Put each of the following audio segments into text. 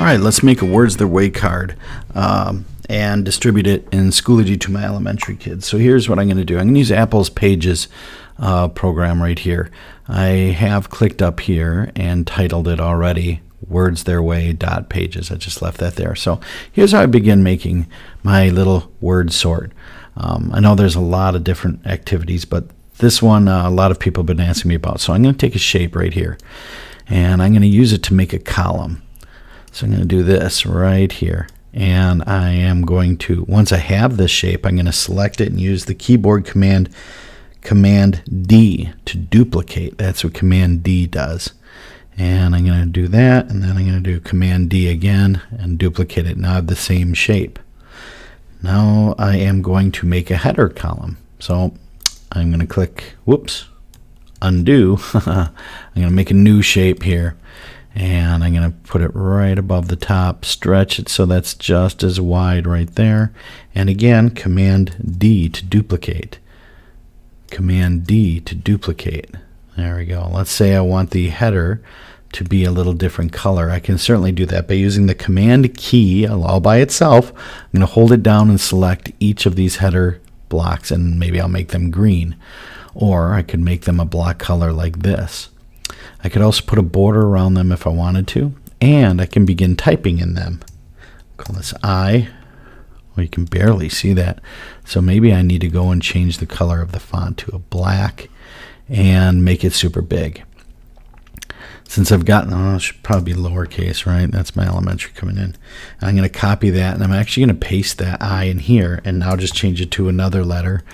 All right, let's make a Words Their Way card and distribute it in Schoology to my elementary kids. So here's what I'm going to do. I'm going to use Apple's Pages program right here. I have clicked up here and titled it already, Words Their Way .pages. I just left that there. So here's how I begin making my little word sort. I know there's a lot of different activities, but this one a lot of people have been asking me about. So I'm going to take a shape right here, and I'm going to use it to make a column. So I'm going to do this right here, and I am going to, once I have this shape, I'm going to select it and use the keyboard command D to duplicate. That's what Command D does. And I'm going to do that, and then I'm going to do Command D again and duplicate it. Now I have the same shape. Now I am going to make a header column. So I'm going to click, undo. I'm going to make a new shape here. And I'm going to put it right above the top, stretch it so that's just as wide right there. And again, Command D to duplicate. Command D to duplicate. There we go. Let's say I want the header to be a little different color. I can certainly do that by using the Command key all by itself. I'm going to hold it down and select each of these header blocks, and maybe I'll make them green. Or I could make them a block color like this. I could also put a border around them if I wanted to, and I can begin typing in them. Call this I. Well, you can barely see that. So maybe I need to go and change the color of the font to a black and make it super big. Since I've gotten, it should probably be lowercase, right? That's my elementary coming in. And I'm going to copy that, and I'm actually going to paste that I in here, and now just change it to another letter.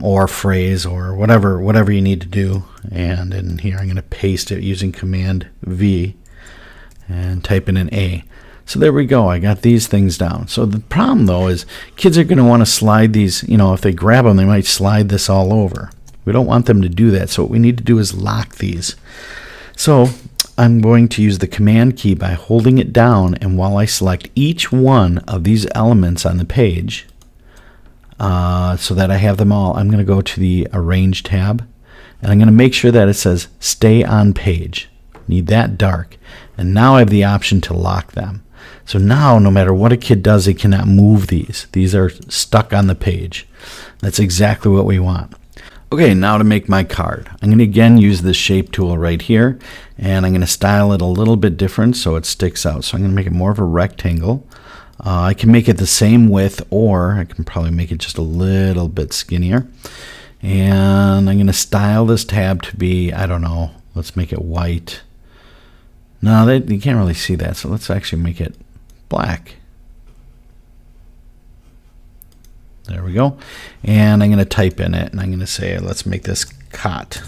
Or phrase, or whatever you need to do. And in here I'm going to paste it using Command V and type in an A. So there we go. I got these things down. So the problem though is kids are going to want to slide these, if they grab them, they might slide this all over. We don't want them to do that. So what we need to do is lock these. So I'm going to use the Command key by holding it down, and while I select each one of these elements on the page, so that I have them all, I'm going to go to the Arrange tab, and I'm going to make sure that it says Stay on Page. Need that dark. And now I have the option to lock them. So now no matter what a kid does, they cannot move these. These are stuck on the page. That's exactly what we want. Okay, now to make my card. I'm going to again use the shape tool right here, and I'm going to style it a little bit different so it sticks out. So I'm going to make it more of a rectangle. I can make it the same width, or I can probably make it just a little bit skinnier. And I'm going to style this tab to be, I don't know, let's make it white. No, you can't really see that, so let's actually make it black. There we go. And I'm going to type in it, and I'm going to say, let's make this cot.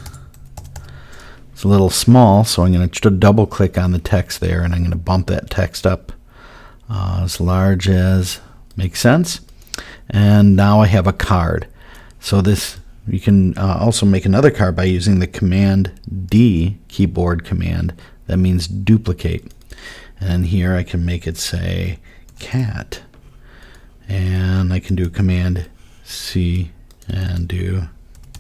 It's a little small, so I'm going to double click on the text there, and I'm going to bump that text up as large as makes sense. And now I have a card. So this, you can also make another card by using the Command D keyboard command. That means duplicate. And here I can make it say cat. And I can do Command C and do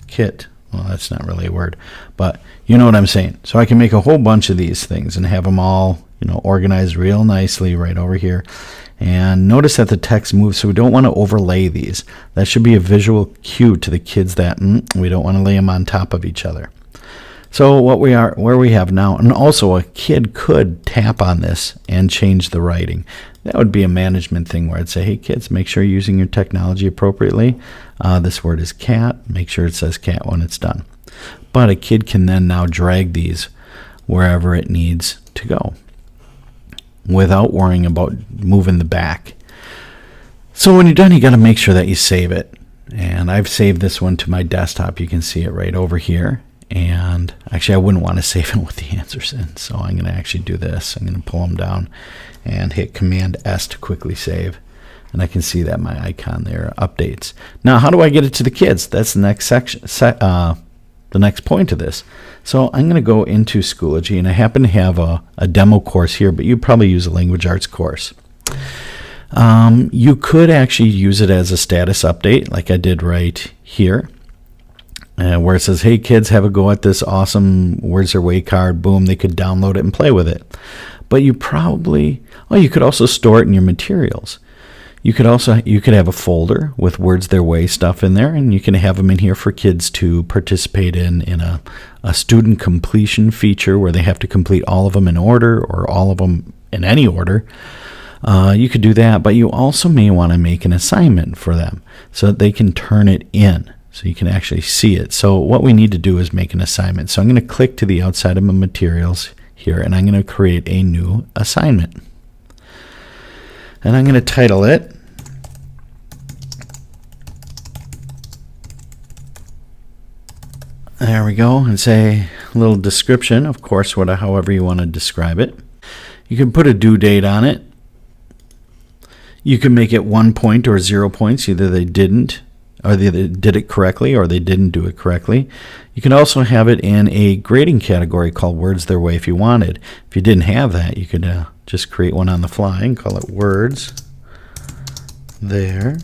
kit. Well, that's not really a word, but you know what I'm saying. So I can make a whole bunch of these things and have them all organized real nicely right over here. And notice that the text moves, so we don't want to overlay these. That should be a visual cue to the kids that we don't want to lay them on top of each other. So where we have now, and also a kid could tap on this and change the writing. That would be a management thing where I'd say, hey kids, make sure you're using your technology appropriately. This word is cat. Make sure it says cat when it's done. But a kid can then now drag these wherever it needs to go without worrying about moving the back. So when you're done, you got to make sure that you save it. And I've saved this one to my desktop. You can see it right over here. And actually, I wouldn't want to save it with the answers in. So I'm going to actually do this. I'm going to pull them down and hit Command S to quickly save. And I can see that my icon there updates. Now, how do I get it to the kids? That's the next section, the next point of this. So I'm going to go into Schoology, and I happen to have a demo course here, but you probably use a language arts course. You could actually use it as a status update, like I did right here. Where it says, hey kids, have a go at this awesome Words Their Way card. Boom, they could download it and play with it. But you probably, you could also store it in your materials. You could have a folder with Words Their Way stuff in there, and you can have them in here for kids to participate in a student completion feature where they have to complete all of them in order or all of them in any order. You could do that, but you also may want to make an assignment for them so that they can turn it in, so you can actually see it. So what we need to do is make an assignment. So I'm going to click to the outside of my materials here, and I'm going to create a new assignment. And I'm going to title it there we go, and say a little description, of course, however you want to describe it. You can put a due date on it. You can make it 1 point or 0 points. Either they didn't, or they did it correctly, or they didn't do it correctly. You can also have it in a grading category called Words Their Way if you wanted. If you didn't have that, you could just create one on the fly and call it Words Their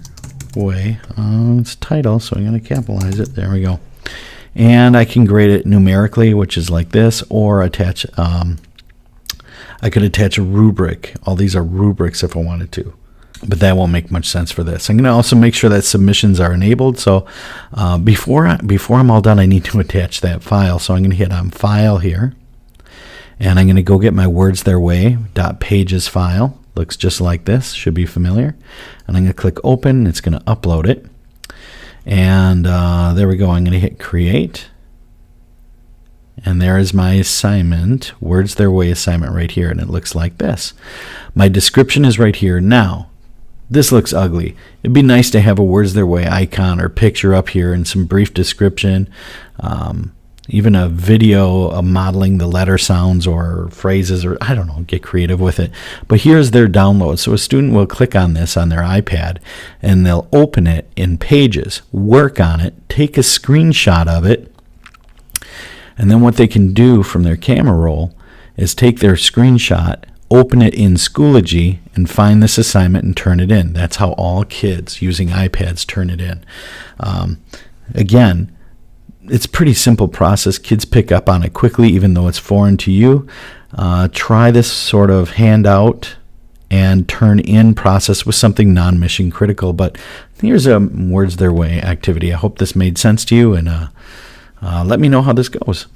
Way. It's title, so I'm going to capitalize it. There we go. And I can grade it numerically, which is like this, or attach. I could attach a rubric. All these are rubrics if I wanted to, but that won't make much sense for this. I'm going to also make sure that submissions are enabled. So before I'm all done, I need to attach that file. So I'm going to hit on File here, and I'm going to go get my Words Their Way .pages file. Looks just like this. Should be familiar. And I'm going to click Open. It's going to upload it. And there we go. I'm going to hit Create. And there is my assignment, Words Their Way assignment right here, and it looks like this. My description is right here. Now, this looks ugly. It'd be nice to have a Words Their Way icon or picture up here and some brief description, even a video of modeling the letter sounds or phrases, or I don't know, get creative with it. But here's their download. So a student will click on this on their iPad, and they'll open it in Pages, work on it, take a screenshot of it, and then what they can do from their camera roll is take their screenshot, open it in Schoology, and find this assignment and turn it in. That's how all kids using iPads turn it in. Again, it's a pretty simple process. Kids pick up on it quickly, even though it's foreign to you. Try this sort of handout and turn in process with something non-mission critical. But here's a Words Their Way activity. I hope this made sense to you, and let me know how this goes.